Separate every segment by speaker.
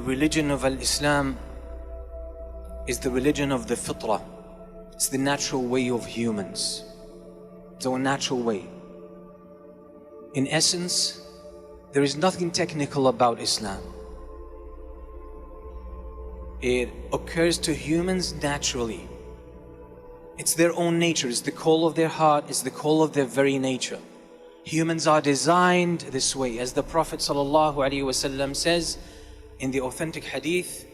Speaker 1: religion of Islam is the religion of the fitrah. It's the natural way of humans. It's our natural way. In essence, there is nothing technical about Islam. It occurs to humans naturally. It's their own nature. It's the call of their heart. It's the call of their very nature. Humans are designed this way. As the Prophet ﷺ says in the authentic hadith,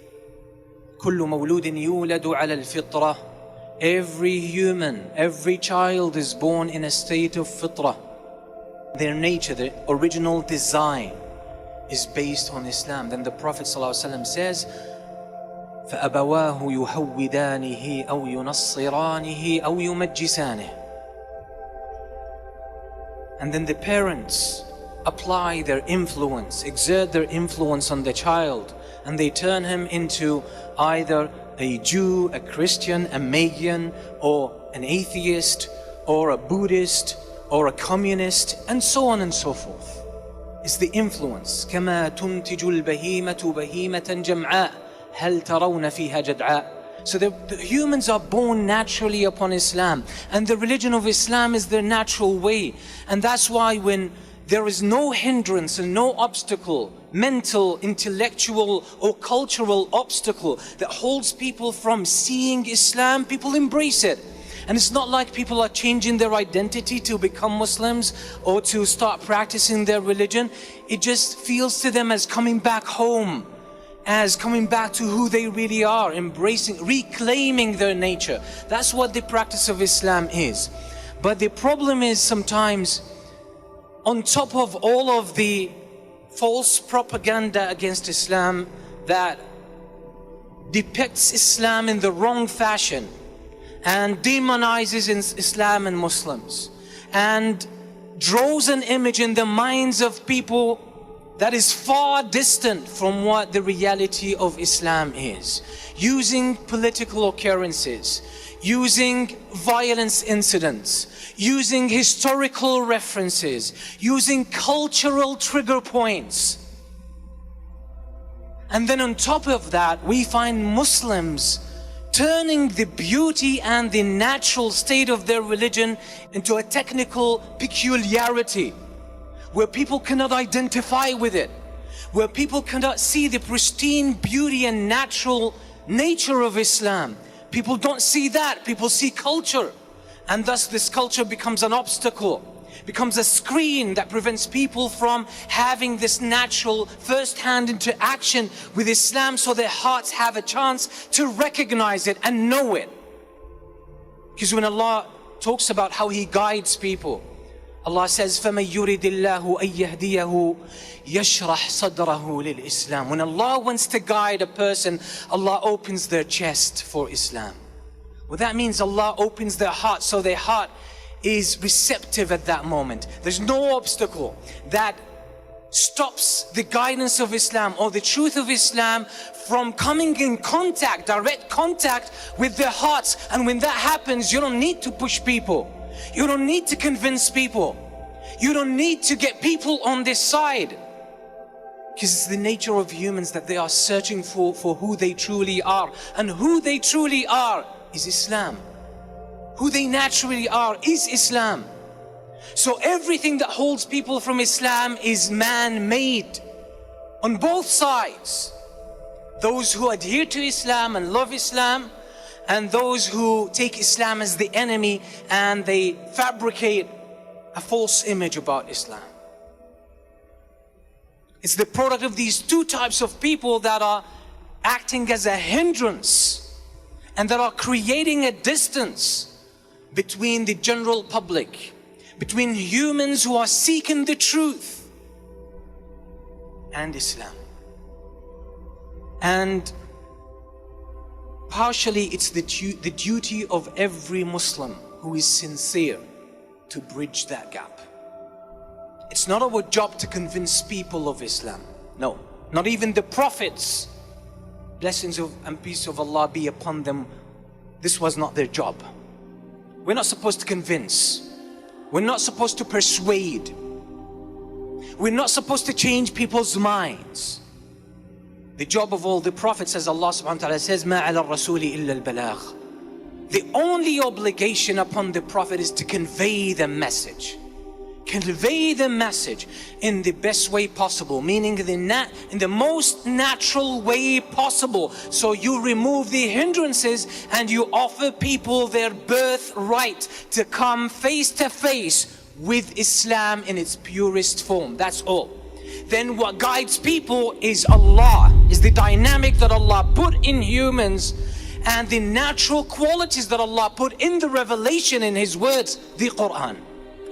Speaker 1: كُلُّ مَوْلُودٍ يُولَدُ عَلَى الْفِطْرَةِ. Every human, every child is born in a state of fitrah. Their nature, their original design is based on Islam. Then the Prophet ﷺ says, فَأَبَوَاهُ يُهَوِّدَانِهِ أَوْ يُنَصِّرَانِهِ أَوْ يُمَجِّسَانِهِ. And then the parents apply their influence, exert their influence on the child, and they turn him into either a Jew, a Christian, a Magian, or an atheist, or a Buddhist, or a communist, and so on and so forth. It's the influence. كَمَا تُنْتِجُ الْبَهِيمَةُ بَهِيمَةً جَمْعَاء هَلْ تَرَوْنَ فِيهَا جَدْعَاء. So the humans are born naturally upon Islam, and the religion of Islam is their natural way. And that's why when there is no hindrance and no obstacle, mental, intellectual or cultural obstacle that holds people from seeing Islam, people embrace it. And it's not like people are changing their identity to become Muslims or to start practicing their religion. It just feels to them as coming back home, as coming back to who they really are, embracing, reclaiming their nature. That's what the practice of Islam is. But the problem is sometimes, on top of all of the false propaganda against Islam that depicts Islam in the wrong fashion and demonizes Islam and Muslims and draws an image in the minds of people that is far distant from what the reality of Islam is, using political occurrences, using violence incidents, using historical references, using cultural trigger points. And then on top of that, we find Muslims turning the beauty and the natural state of their religion into a technical peculiarity, where people cannot identify with it, where people cannot see the pristine beauty and natural nature of Islam. People don't see that, people see culture. And thus this culture becomes an obstacle, becomes a screen that prevents people from having this natural first-hand interaction with Islam, so their hearts have a chance to recognize it and know it. Because when Allah talks about how He guides people, Allah says, فَمَن يُرِدِ اللَّهُ أَن يَهْدِيَهُ يَشْرَحْ صَدْرَهُ لِلْإِسْلَامِ. When Allah wants to guide a person, Allah opens their chest for Islam. Well, that means Allah opens their heart, so their heart is receptive at that moment. There's no obstacle that stops the guidance of Islam or the truth of Islam from coming in contact, direct contact with their hearts. And when that happens, you don't need to push people. You don't need to convince people. You don't need to get people on this side. Because it's the nature of humans that they are searching for who they truly are. And who they truly are is Islam. Who they naturally are is Islam. So everything that holds people from Islam is man-made on both sides. Those who adhere to Islam and love Islam, and those who take Islam as the enemy and they fabricate a false image about Islam. It's the product of these two types of people that are acting as a hindrance and that are creating a distance between the general public, between humans who are seeking the truth and Islam. And partially it's the duty of every Muslim who is sincere to bridge that gap. It's not our job to convince people of Islam. No, not even the prophets, blessings and peace of Allah be upon them, this was not their job. We're not supposed to convince. We're not supposed to persuade. We're not supposed to change people's minds. The job of all the prophets, as Allah subhanahu wa ta'ala says, مَا عَلَى الرَّسُولِ إِلَّا الْبَلَاغِ. The only obligation upon the prophet is to convey the message. Convey the message in the best way possible, meaning in the most natural way possible. So you remove the hindrances and you offer people their birthright to come face to face with Islam in its purest form. That's all. Then what guides people is Allah, is the dynamic that Allah put in humans and the natural qualities that Allah put in the revelation in His words, the Quran,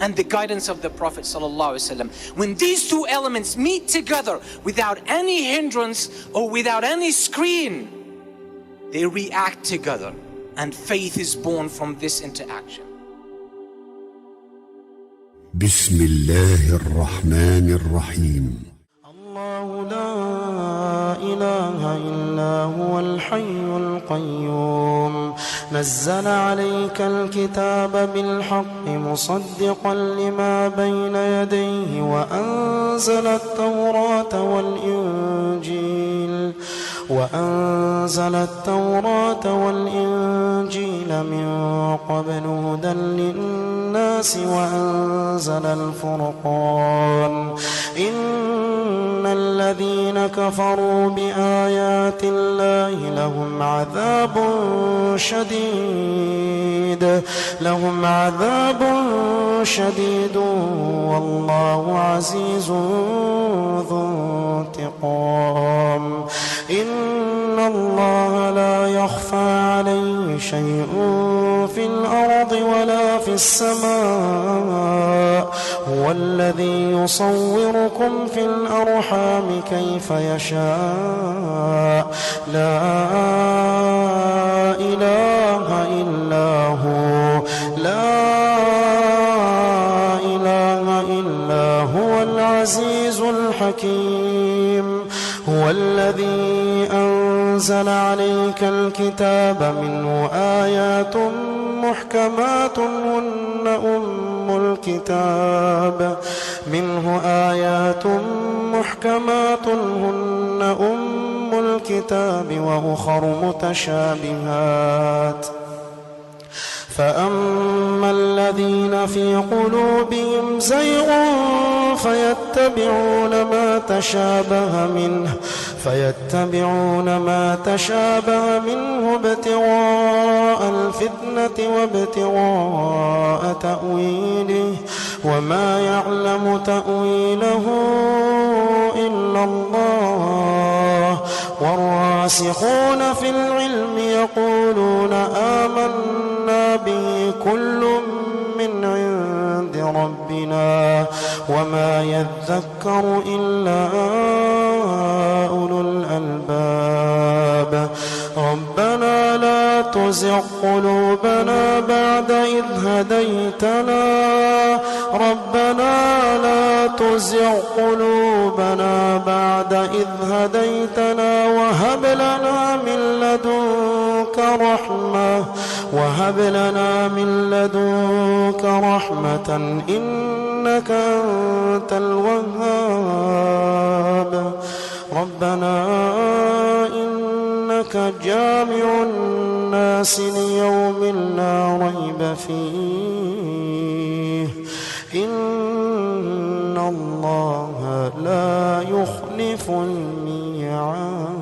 Speaker 1: and the guidance of the Prophet ﷺ. When these two elements meet together without any hindrance or without any screen, they react together, and faith is born from this interaction.
Speaker 2: بسم الله الرحمن الرحيم.
Speaker 3: الله لا إله إلا هو الحي القيوم نزل عليك الكتاب بالحق مصدقا لما بين يديه وأنزل التوراة والإنجيل من قبل هدى للناس وأنزل الفرقان إن الذين كفروا بآيات الله لهم عذاب شديد والله عزيز ذو انتقام. إن الله لا يخفى عليه شيء في الأرض ولا في السماء هو الذي يصوركم في الأرحام كيف يشاء لا إله إلا هو العزيز الحكيم. هو الذي أنزل عليك الكتاب منه آيات محكمات هن أم الكتاب وأخر متشابهات فأما الذين في قلوبهم زيغ فيتبعون ما تشابه منه ابتغاء الفتنة وابتغاء تأويله وما يعلم تأويله إلا الله والراسخون في العلم يقولون آمنا به كل من عند ربنا وما يذكر إلا أولو الألباب. ربنا لا تزغ قلوبنا بعد إذ هديتنا وهب لنا من لدنك رحمة إنك أنت الوهاب. ربنا إنك جامع الناس ليوم لا ريب فيه إن الله لا يخلف الميعاد.